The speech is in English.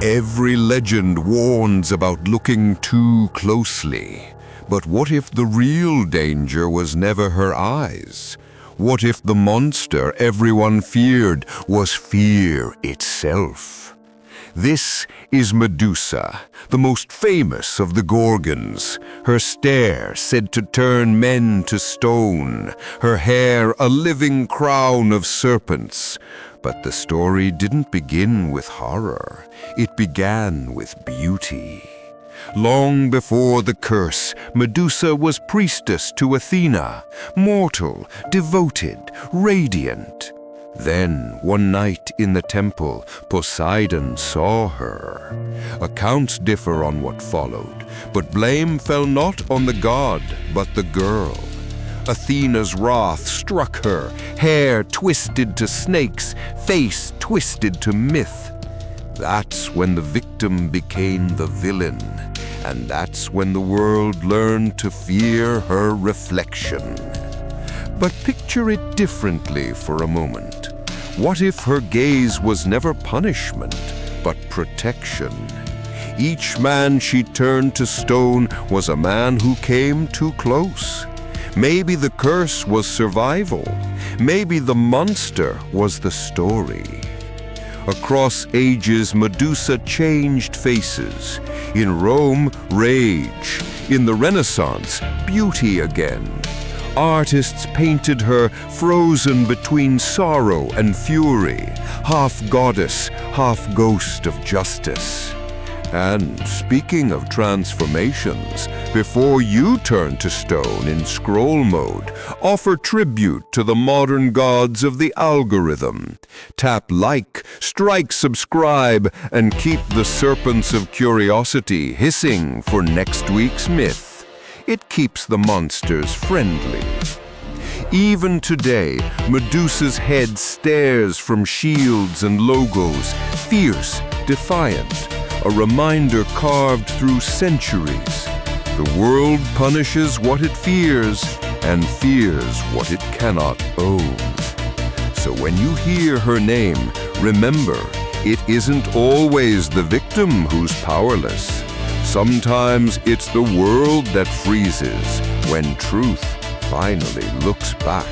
Every legend warns about looking too closely. But what if the real danger was never her eyes? What if the monster everyone feared was fear itself? This is Medusa, the most famous of the Gorgons. Her stare said to turn men to stone, her hair a living crown of serpents. But the story didn't begin with horror. It began with beauty. Long before the curse, Medusa was priestess to Athena, mortal, devoted, radiant. Then, one night in the temple, Poseidon saw her. Accounts differ on what followed, but blame fell not on the god, but the girl. Athena's wrath struck her, hair twisted to snakes, face twisted to myth. That's when the victim became the villain, and that's when the world learned to fear her reflection. But picture it differently for a moment. What if her gaze was never punishment, but protection? Each man she turned to stone was a man who came too close. Maybe the curse was survival. Maybe the monster was the story. Across ages, Medusa changed faces. In Rome, rage. In the Renaissance, beauty again. Artists painted her frozen between sorrow and fury, half goddess, half ghost of justice. And speaking of transformations, before you turn to stone in scroll mode, offer tribute to the modern gods of the algorithm. Tap like, strike subscribe, and keep the serpents of curiosity hissing for next week's myth. It keeps the monsters friendly. Even today, Medusa's head stares from shields and logos, fierce, defiant, a reminder carved through centuries. The world punishes what it fears and fears what it cannot own. So when you hear her name, remember, it isn't always the victim who's powerless. Sometimes it's the world that freezes when truth finally looks back.